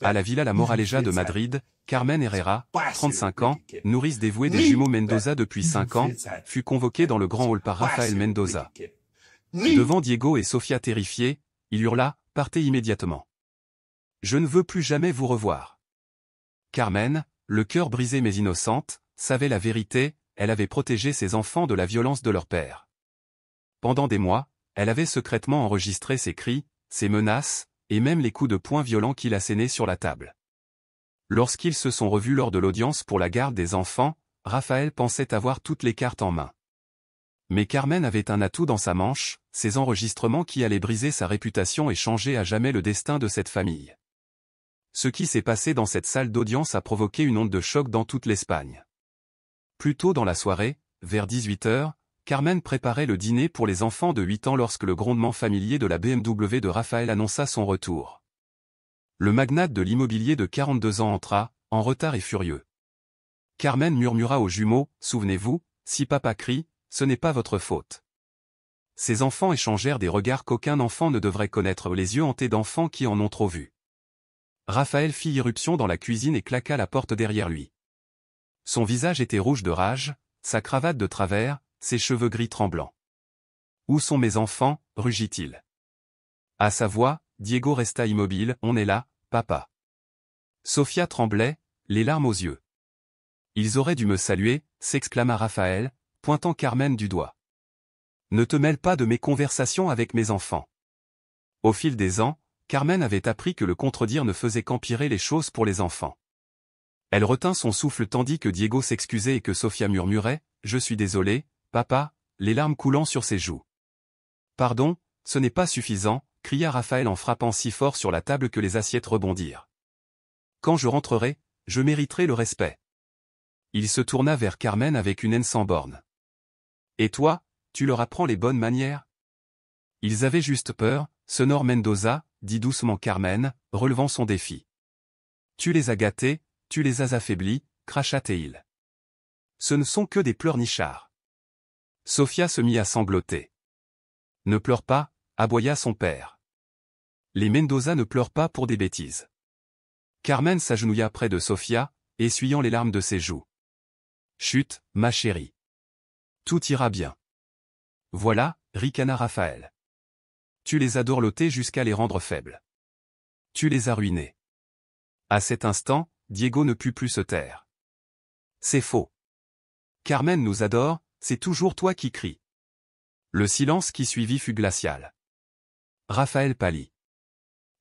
À la Villa La Moraleja de Madrid, Carmen Herrera, 35 ans, nourrice dévouée des jumeaux Mendoza depuis 5 ans, fut convoquée dans le grand hall par Rafael Mendoza. Devant Diego et Sofia terrifiés, il hurla « Partez immédiatement. Je ne veux plus jamais vous revoir. » Carmen, le cœur brisé mais innocente, savait la vérité, elle avait protégé ses enfants de la violence de leur père. Pendant des mois, elle avait secrètement enregistré ses cris, ses menaces, et même les coups de poing violents qu'il assénait sur la table. Lorsqu'ils se sont revus lors de l'audience pour la garde des enfants, Rafael pensait avoir toutes les cartes en main. Mais Carmen avait un atout dans sa manche, ces enregistrements qui allaient briser sa réputation et changer à jamais le destin de cette famille. Ce qui s'est passé dans cette salle d'audience a provoqué une onde de choc dans toute l'Espagne. Plus tôt dans la soirée, vers 18 h, Carmen préparait le dîner pour les enfants de 8 ans lorsque le grondement familier de la BMW de Rafael annonça son retour. Le magnate de l'immobilier de 42 ans entra, en retard et furieux. Carmen murmura aux jumeaux, « Souvenez-vous, si papa crie, ce n'est pas votre faute. » Ces enfants échangèrent des regards qu'aucun enfant ne devrait connaître, les yeux hantés d'enfants qui en ont trop vu. Rafael fit irruption dans la cuisine et claqua la porte derrière lui. Son visage était rouge de rage, sa cravate de travers, ses cheveux gris tremblants. « Où sont mes enfants ?» rugit-il. À sa voix, Diego resta immobile. « On est là, papa. » Sofia tremblait, les larmes aux yeux. « Ils auraient dû me saluer » s'exclama Rafael, pointant Carmen du doigt. « Ne te mêle pas de mes conversations avec mes enfants. » Au fil des ans, Carmen avait appris que le contredire ne faisait qu'empirer les choses pour les enfants. Elle retint son souffle tandis que Diego s'excusait et que Sofia murmurait « Je suis désolé, papa », les larmes coulant sur ses joues. « Pardon, ce n'est pas suffisant », cria Rafael en frappant si fort sur la table que les assiettes rebondirent. « Quand je rentrerai, je mériterai le respect. » Il se tourna vers Carmen avec une haine sans borne. « Et toi, tu leur apprends les bonnes manières ?» Ils avaient juste peur, sonore Mendoza, dit doucement Carmen, relevant son défi. « Tu les as gâtés, tu les as affaiblis, cracha-t-il. Ce ne sont que des pleurnichards. » Sofia se mit à sangloter. « Ne pleure pas », aboya son père. « Les Mendoza ne pleurent pas pour des bêtises. » Carmen s'agenouilla près de Sofia, essuyant les larmes de ses joues. « Chut, ma chérie. Tout ira bien. » Voilà, ricana Rafael. « Tu les as dorlotés jusqu'à les rendre faibles. Tu les as ruinés. » À cet instant, Diego ne put plus se taire. « C'est faux. Carmen nous adore, c'est toujours toi qui cries. » Le silence qui suivit fut glacial. Rafael pâlit.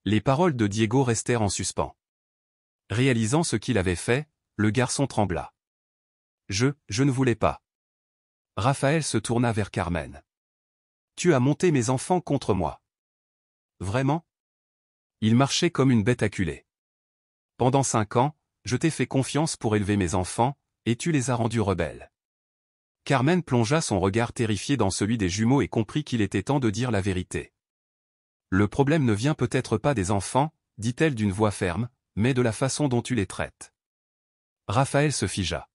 Les paroles de Diego restèrent en suspens. Réalisant ce qu'il avait fait, le garçon trembla. « Je ne voulais pas. » Rafael se tourna vers Carmen. « Tu as monté mes enfants contre moi. » « Vraiment ? » Il marchait comme une bête acculée. « Pendant 5 ans, je t'ai fait confiance pour élever mes enfants, et tu les as rendus rebelles. » Carmen plongea son regard terrifié dans celui des jumeaux et comprit qu'il était temps de dire la vérité. « Le problème ne vient peut-être pas des enfants, dit-elle d'une voix ferme, mais de la façon dont tu les traites. » Rafael se figea.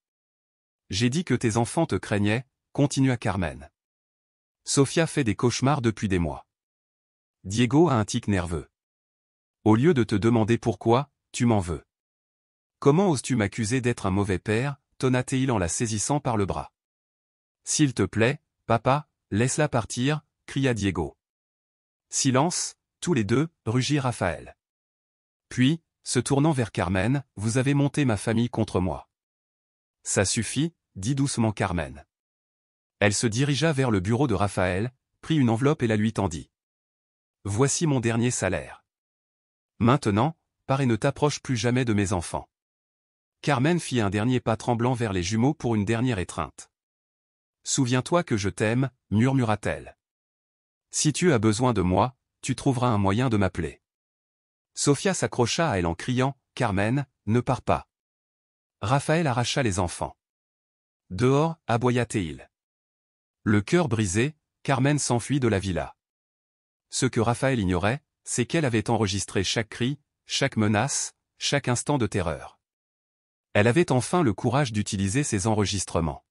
« J'ai dit que tes enfants te craignaient, » continua Carmen. « Sofia fait des cauchemars depuis des mois. Diego a un tic nerveux. Au lieu de te demander pourquoi, tu m'en veux. Comment oses-tu m'accuser d'être un mauvais père » tonna-t-il en la saisissant par le bras. « S'il te plaît, papa, laisse-la partir » cria Diego. « Silence, tous les deux » rugit Rafael. Puis, se tournant vers Carmen, « Vous avez monté ma famille contre moi. »« Ça suffit » dit doucement Carmen. Elle se dirigea vers le bureau de Rafael, prit une enveloppe et la lui tendit. « Voici mon dernier salaire. Maintenant, pars et ne t'approche plus jamais de mes enfants. » Carmen fit un dernier pas tremblant vers les jumeaux pour une dernière étreinte. « Souviens-toi que je t'aime » murmura-t-elle. « Si tu as besoin de moi, tu trouveras un moyen de m'appeler. » Sofia s'accrocha à elle en criant « Carmen, ne pars pas. » Rafael arracha les enfants. « Dehors » aboya-t-il. Le cœur brisé, Carmen s'enfuit de la villa. Ce que Rafael ignorait, c'est qu'elle avait enregistré chaque cri, chaque menace, chaque instant de terreur. Elle avait enfin le courage d'utiliser ces enregistrements.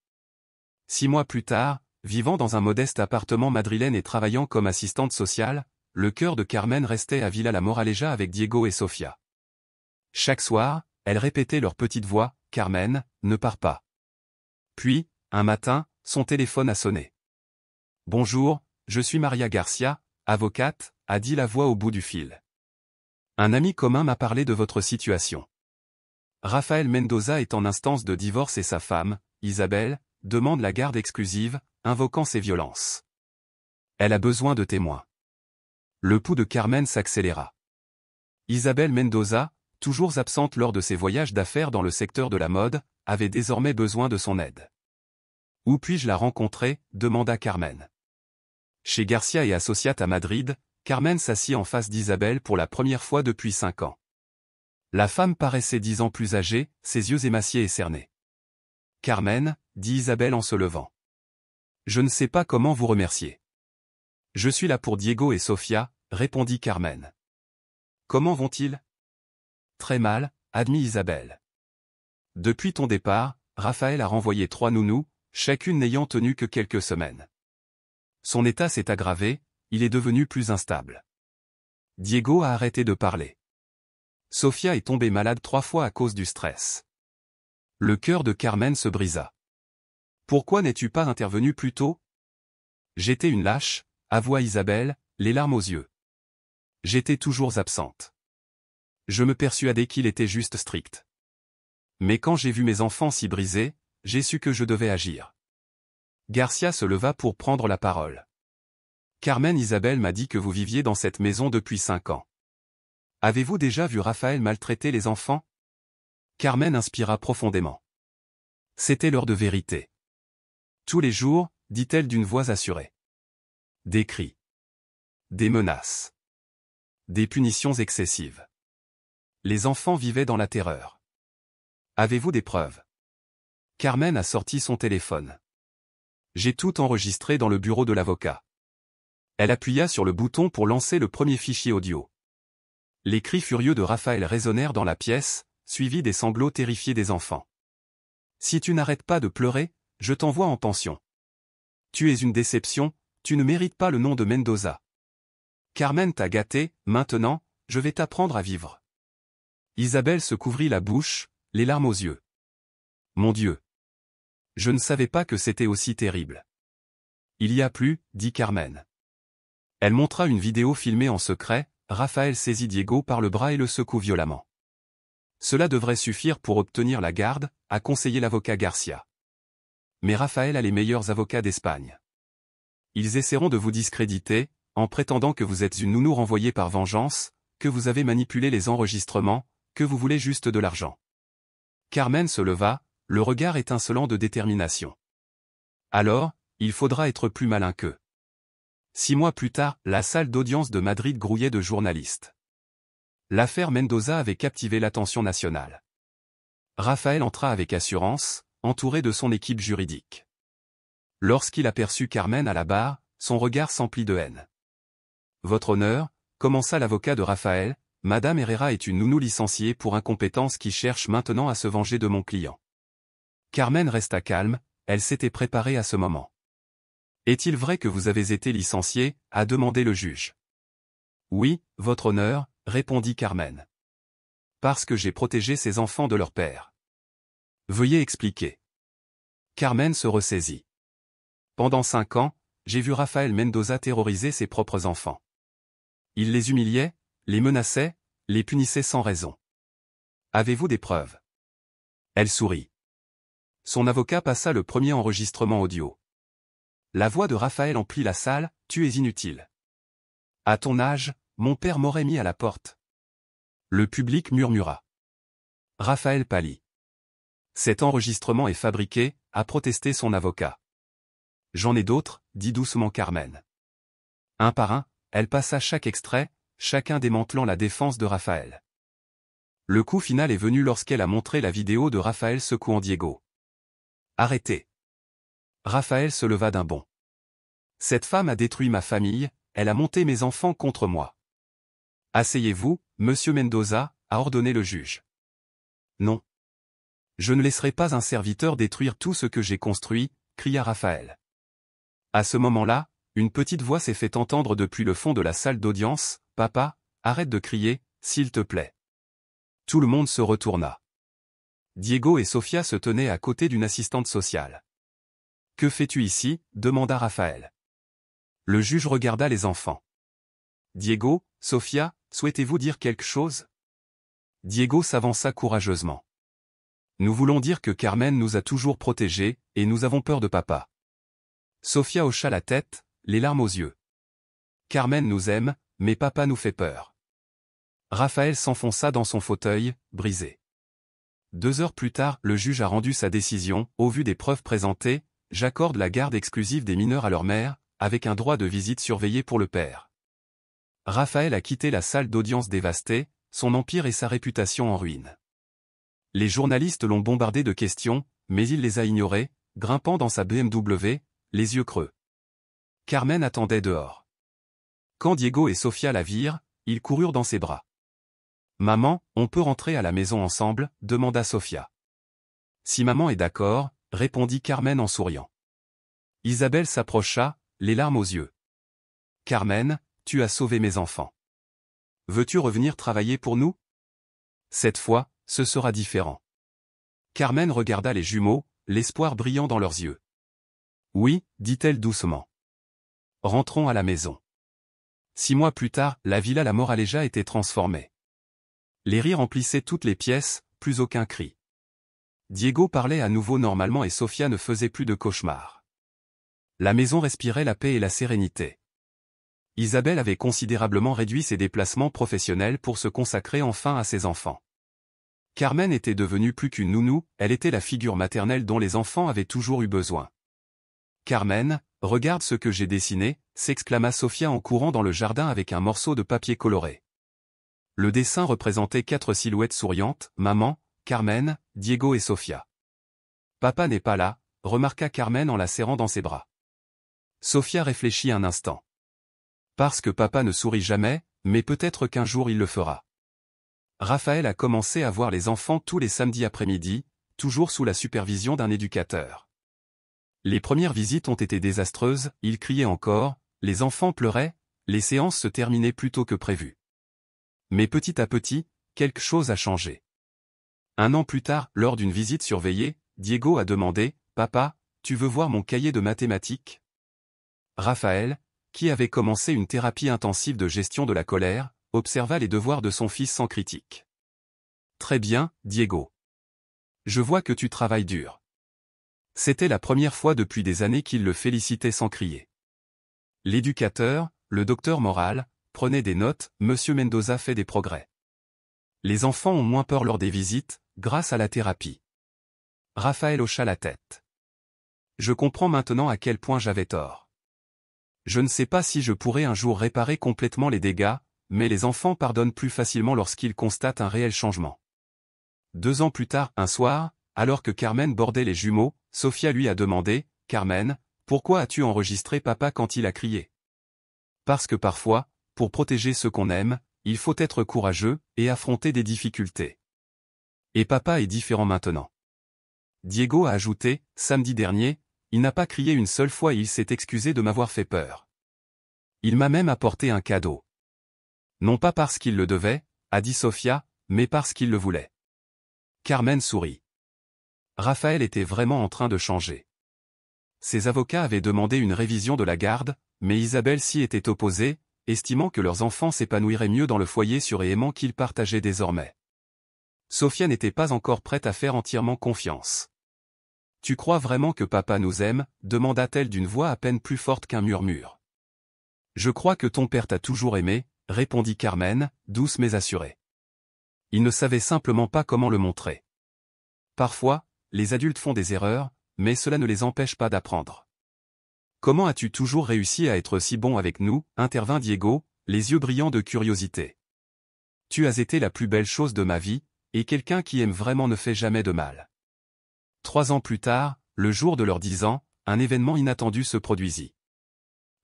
6 mois plus tard, vivant dans un modeste appartement madrilène et travaillant comme assistante sociale, le cœur de Carmen restait à Villa La Moraleja avec Diego et Sofia. Chaque soir, elle répétait leur petite voix, « Carmen, ne pars pas. » Puis, un matin, son téléphone a sonné. « Bonjour, je suis Maria Garcia, avocate », a dit la voix au bout du fil. « Un ami commun m'a parlé de votre situation. Rafael Mendoza est en instance de divorce et sa femme, Isabelle, demande la garde exclusive, invoquant ses violences. Elle a besoin de témoins. » Le pouls de Carmen s'accéléra. Isabelle Mendoza, toujours absente lors de ses voyages d'affaires dans le secteur de la mode, avait désormais besoin de son aide. « Où puis-je la rencontrer ?» demanda Carmen. Chez Garcia et Associates à Madrid, Carmen s'assit en face d'Isabelle pour la première fois depuis 5 ans. La femme paraissait 10 ans plus âgée, ses yeux émaciés et cernés. « Carmen, » dit Isabelle en se levant. « Je ne sais pas comment vous remercier. »« Je suis là pour Diego et Sofia, » répondit Carmen. « Comment vont-ils ? » « Très mal, » admit Isabelle. « Depuis ton départ, Rafael a renvoyé 3 nounous, chacune n'ayant tenu que quelques semaines. Son état s'est aggravé, il est devenu plus instable. Diego a arrêté de parler. Sofia est tombée malade 3 fois à cause du stress. » Le cœur de Carmen se brisa. « Pourquoi n'es-tu pas intervenue plus tôt ? » « J'étais une lâche, » avoua Isabelle, les larmes aux yeux. « J'étais toujours absente. Je me persuadais qu'il était juste strict. Mais quand j'ai vu mes enfants si brisés, j'ai su que je devais agir. » Garcia se leva pour prendre la parole. « Carmen, Isabelle m'a dit que vous viviez dans cette maison depuis 5 ans. Avez-vous déjà vu Rafael maltraiter les enfants ? » Carmen inspira profondément. C'était l'heure de vérité. « Tous les jours, » dit-elle d'une voix assurée. Des cris. Des menaces. Des punitions excessives. Les enfants vivaient dans la terreur. Avez-vous des preuves ? Carmen a sorti son téléphone. J'ai tout enregistré dans le bureau de l'avocat. Elle appuya sur le bouton pour lancer le premier fichier audio. Les cris furieux de Rafael résonnèrent dans la pièce, suivis des sanglots terrifiés des enfants. Si tu n'arrêtes pas de pleurer, je t'envoie en pension. Tu es une déception, tu ne mérites pas le nom de Mendoza. Carmen t'a gâté, maintenant, je vais t'apprendre à vivre. Isabelle se couvrit la bouche, les larmes aux yeux. Mon Dieu! Je ne savais pas que c'était aussi terrible. Il y a plus, dit Carmen. Elle montra une vidéo filmée en secret, Rafael saisit Diego par le bras et le secoue violemment. Cela devrait suffire pour obtenir la garde, a conseillé l'avocat Garcia. Mais Rafael a les meilleurs avocats d'Espagne. Ils essaieront de vous discréditer, en prétendant que vous êtes une nounou renvoyée par vengeance, que vous avez manipulé les enregistrements, que vous voulez juste de l'argent. Carmen se leva, le regard étincelant de détermination. Alors, il faudra être plus malin qu'eux. 6 mois plus tard, la salle d'audience de Madrid grouillait de journalistes. L'affaire Mendoza avait captivé l'attention nationale. Rafael entra avec assurance, entouré de son équipe juridique. Lorsqu'il aperçut Carmen à la barre, son regard s'emplit de haine. « Votre honneur », commença l'avocat de Rafael, « Madame Herrera est une nounou licenciée pour incompétence qui cherche maintenant à se venger de mon client. » Carmen resta calme, elle s'était préparée à ce moment. « Est-il vrai que vous avez été licenciée » a demandé le juge. « Oui, votre honneur », répondit Carmen. « Parce que j'ai protégé ces enfants de leur père. » Veuillez expliquer. Carmen se ressaisit. « Pendant 5 ans, j'ai vu Rafael Mendoza terroriser ses propres enfants. Il les humiliait, les menaçait, les punissait sans raison. Avez-vous des preuves ? » Elle sourit. Son avocat passa le premier enregistrement audio. La voix de Rafael emplit la salle, « Tu es inutile. À ton âge, mon père m'aurait mis à la porte. » Le public murmura. Rafael pâlit. « Cet enregistrement est fabriqué » a protesté son avocat. « J'en ai d'autres » dit doucement Carmen. Un par un, elle passa chaque extrait, chacun démantelant la défense de Rafael. Le coup final est venu lorsqu'elle a montré la vidéo de Rafael secouant Diego. « Arrêtez !» Rafael se leva d'un bond. « Cette femme a détruit ma famille, elle a monté mes enfants contre moi. »« Asseyez-vous, monsieur Mendoza » a ordonné le juge. « Non. Je ne laisserai pas un serviteur détruire tout ce que j'ai construit » cria Rafael. À ce moment-là, une petite voix s'est fait entendre depuis le fond de la salle d'audience, « Papa, arrête de crier, s'il te plaît. Tout le monde se retourna. Diego et Sofia se tenaient à côté d'une assistante sociale. « Que fais-tu ici » demanda Raphaël. Le juge regarda les enfants. « Diego, Sofia, souhaitez-vous dire quelque chose » Diego s'avança courageusement. « Nous voulons dire que Carmen nous a toujours protégés, et nous avons peur de papa. » Sofia hocha la tête, les larmes aux yeux. « Carmen nous aime, mais papa nous fait peur. » Raphaël s'enfonça dans son fauteuil, brisé. 2 heures plus tard, le juge a rendu sa décision. Au vu des preuves présentées, j'accorde la garde exclusive des mineurs à leur mère, avec un droit de visite surveillé pour le père. Raphaël a quitté la salle d'audience dévastée, son empire et sa réputation en ruine. Les journalistes l'ont bombardé de questions, mais il les a ignorées, grimpant dans sa BMW, les yeux creux. Carmen attendait dehors. Quand Diego et Sofia la virent, ils coururent dans ses bras. « Maman, on peut rentrer à la maison ensemble » demanda Sofia. « Si maman est d'accord » répondit Carmen en souriant. Isabelle s'approcha, les larmes aux yeux. « Carmen, tu as sauvé mes enfants. Veux-tu revenir travailler pour nous ? Cette fois, ce sera différent. » Carmen regarda les jumeaux, l'espoir brillant dans leurs yeux. « Oui » dit-elle doucement. « Rentrons à la maison. » 6 mois plus tard, la Villa La Moraleja était transformée. Les rires emplissaient toutes les pièces, plus aucun cri. Diego parlait à nouveau normalement et Sofia ne faisait plus de cauchemars. La maison respirait la paix et la sérénité. Isabelle avait considérablement réduit ses déplacements professionnels pour se consacrer enfin à ses enfants. Carmen était devenue plus qu'une nounou, elle était la figure maternelle dont les enfants avaient toujours eu besoin. « Carmen, regarde ce que j'ai dessiné » s'exclama Sofia en courant dans le jardin avec un morceau de papier coloré. Le dessin représentait 4 silhouettes souriantes, maman, Carmen, Diego et Sofia. « Papa n'est pas là » remarqua Carmen en la serrant dans ses bras. Sofia réfléchit un instant. « Parce que papa ne sourit jamais, mais peut-être qu'un jour il le fera. » Raphaël a commencé à voir les enfants tous les samedis après-midi, toujours sous la supervision d'un éducateur. Les premières visites ont été désastreuses, ils criaient encore, les enfants pleuraient, les séances se terminaient plus tôt que prévu. Mais petit à petit, quelque chose a changé. 1 an plus tard, lors d'une visite surveillée, Diego a demandé « Papa, tu veux voir mon cahier de mathématiques ?» Raphaël, qui avait commencé une thérapie intensive de gestion de la colère, observa les devoirs de son fils sans critique. « Très bien, Diego. Je vois que tu travailles dur. » C'était la première fois depuis des années qu'il le félicitait sans crier. L'éducateur, le docteur Moral, prenait des notes, Monsieur Mendoza fait des progrès. Les enfants ont moins peur lors des visites, grâce à la thérapie. Raphaël hocha la tête. Je comprends maintenant à quel point j'avais tort. Je ne sais pas si je pourrai un jour réparer complètement les dégâts, mais les enfants pardonnent plus facilement lorsqu'ils constatent un réel changement. 2 ans plus tard, un soir, alors que Carmen bordait les jumeaux, Sofia lui a demandé, « Carmen, pourquoi as-tu enregistré papa quand il a crié ?» Parce que parfois, pour protéger ceux qu'on aime, il faut être courageux et affronter des difficultés. Et papa est différent maintenant. Diego a ajouté, samedi dernier, il n'a pas crié une seule fois et il s'est excusé de m'avoir fait peur. Il m'a même apporté un cadeau. Non pas parce qu'il le devait, a dit Sofia, mais parce qu'il le voulait. Carmen sourit. Raphaël était vraiment en train de changer. Ses avocats avaient demandé une révision de la garde, mais Isabelle s'y était opposée, estimant que leurs enfants s'épanouiraient mieux dans le foyer sûr et aimant qu'ils partageaient désormais. Sofia n'était pas encore prête à faire entièrement confiance. « Tu crois vraiment que papa nous aime » demanda-t-elle d'une voix à peine plus forte qu'un murmure. « Je crois que ton père t'a toujours aimé » répondit Carmen, douce mais assurée. Il ne savait simplement pas comment le montrer. Parfois, les adultes font des erreurs, mais cela ne les empêche pas d'apprendre. Comment as-tu toujours réussi à être si bon avec nous, intervint Diego, les yeux brillants de curiosité. Tu as été la plus belle chose de ma vie, et quelqu'un qui aime vraiment ne fait jamais de mal. 3 ans plus tard, le jour de leurs 10 ans, un événement inattendu se produisit.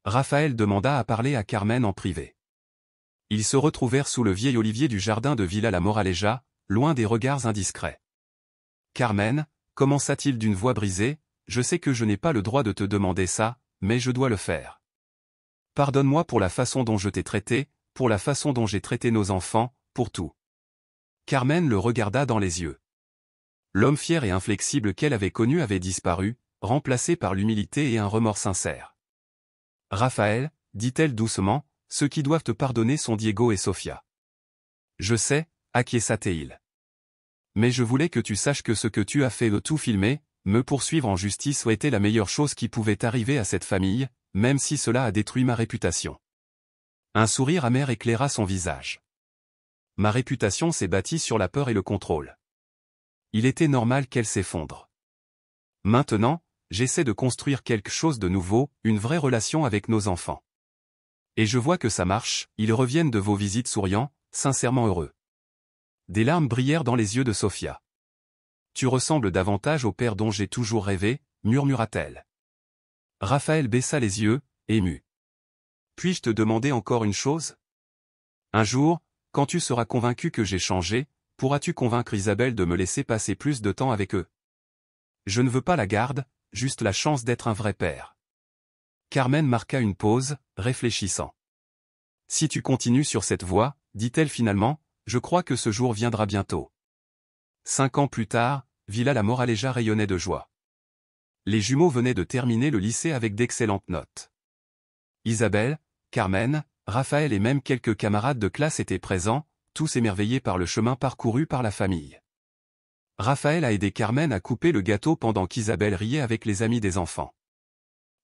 Raphaël demanda à parler à Carmen en privé. Ils se retrouvèrent sous le vieil olivier du jardin de Villa La Moraleja, loin des regards indiscrets. Carmen, commença-t-il d'une voix brisée, je sais que je n'ai pas le droit de te demander ça, mais je dois le faire. Pardonne-moi pour la façon dont je t'ai traité, pour la façon dont j'ai traité nos enfants, pour tout. Carmen le regarda dans les yeux. L'homme fier et inflexible qu'elle avait connu avait disparu, remplacé par l'humilité et un remords sincère. « Raphaël, dit-elle doucement, ceux qui doivent te pardonner sont Diego et Sofia. »« Je sais, acquiesça-t-il. Mais je voulais que tu saches que ce que tu as fait de tout filmer, me poursuivre en justice a été la meilleure chose qui pouvait arriver à cette famille, même si cela a détruit ma réputation. » Un sourire amer éclaira son visage. « Ma réputation s'est bâtie sur la peur et le contrôle. Il était normal qu'elle s'effondre. Maintenant, j'essaie de construire quelque chose de nouveau, une vraie relation avec nos enfants. Et je vois que ça marche, ils reviennent de vos visites souriants, sincèrement heureux. » Des larmes brillèrent dans les yeux de Sofia. « Tu ressembles davantage au père dont j'ai toujours rêvé, » murmura-t-elle. Raphaël baissa les yeux, ému. « Puis-je te demander encore une chose? Un jour, quand tu seras convaincu que j'ai changé, pourras-tu convaincre Isabelle de me laisser passer plus de temps avec eux? Je ne veux pas la garde, juste la chance d'être un vrai père. » Carmen marqua une pause, réfléchissant. « Si tu continues sur cette voie, dit-elle finalement, je crois que ce jour viendra bientôt. » 5 ans plus tard, Villa la Moraleja rayonnait de joie. Les jumeaux venaient de terminer le lycée avec d'excellentes notes. Isabelle, Carmen, Raphaël et même quelques camarades de classe étaient présents, tous émerveillés par le chemin parcouru par la famille. Raphaël a aidé Carmen à couper le gâteau pendant qu'Isabelle riait avec les amis des enfants.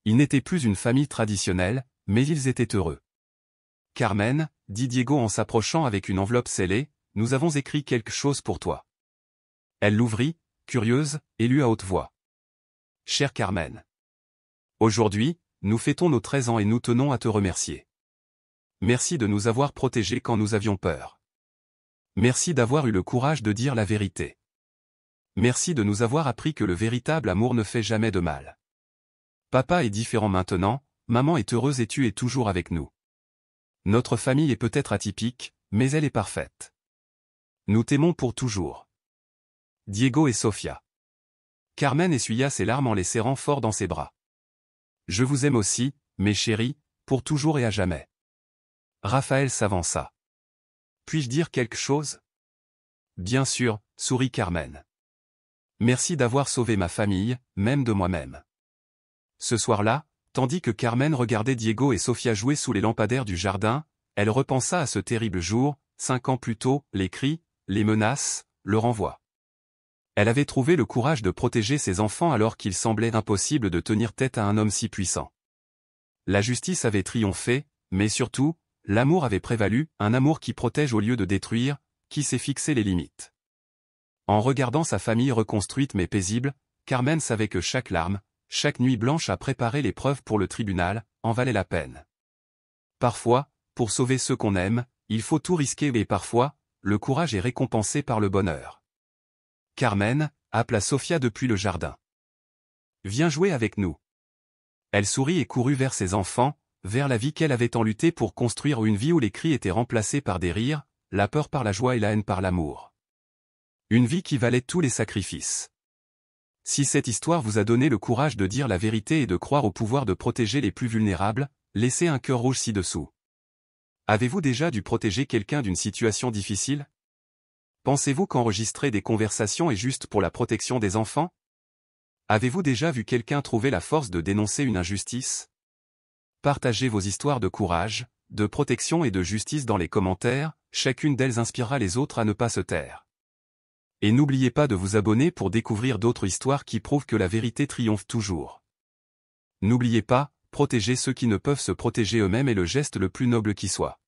Ils n'étaient plus une famille traditionnelle, mais ils étaient heureux. « Carmen, dit Diego en s'approchant avec une enveloppe scellée, nous avons écrit quelque chose pour toi. » Elle l'ouvrit, curieuse, et lut à haute voix. « Chère Carmen. Aujourd'hui, nous fêtons nos 13 ans et nous tenons à te remercier. Merci de nous avoir protégés quand nous avions peur. Merci d'avoir eu le courage de dire la vérité. Merci de nous avoir appris que le véritable amour ne fait jamais de mal. Papa est différent maintenant, maman est heureuse et tu es toujours avec nous. Notre famille est peut-être atypique, mais elle est parfaite. Nous t'aimons pour toujours. Diego et Sofia. » Carmen essuya ses larmes en les serrant fort dans ses bras. « Je vous aime aussi, mes chéris, pour toujours et à jamais. » Raphaël s'avança. « Puis-je dire quelque chose? »« Bien sûr, » sourit Carmen. « Merci d'avoir sauvé ma famille, même de moi-même. » Ce soir-là, tandis que Carmen regardait Diego et Sofia jouer sous les lampadaires du jardin, elle repensa à ce terrible jour, 5 ans plus tôt, les cris, les menaces, le renvoi. Elle avait trouvé le courage de protéger ses enfants alors qu'il semblait impossible de tenir tête à un homme si puissant. La justice avait triomphé, mais surtout, l'amour avait prévalu, un amour qui protège au lieu de détruire, qui sait fixer les limites. En regardant sa famille reconstruite mais paisible, Carmen savait que chaque larme, chaque nuit blanche à préparer les preuves pour le tribunal, en valait la peine. Parfois, pour sauver ceux qu'on aime, il faut tout risquer et parfois, le courage est récompensé par le bonheur. Carmen appela Sofia depuis le jardin. « Viens jouer avec nous. » Elle sourit et courut vers ses enfants, vers la vie qu'elle avait tant lutté pour construire, une vie où les cris étaient remplacés par des rires, la peur par la joie et la haine par l'amour. Une vie qui valait tous les sacrifices. Si cette histoire vous a donné le courage de dire la vérité et de croire au pouvoir de protéger les plus vulnérables, laissez un cœur rouge ci-dessous. Avez-vous déjà dû protéger quelqu'un d'une situation difficile? Pensez-vous qu'enregistrer des conversations est juste pour la protection des enfants? Avez-vous déjà vu quelqu'un trouver la force de dénoncer une injustice? Partagez vos histoires de courage, de protection et de justice dans les commentaires, chacune d'elles inspirera les autres à ne pas se taire. Et n'oubliez pas de vous abonner pour découvrir d'autres histoires qui prouvent que la vérité triomphe toujours. N'oubliez pas, protéger ceux qui ne peuvent se protéger eux-mêmes est le geste le plus noble qui soit.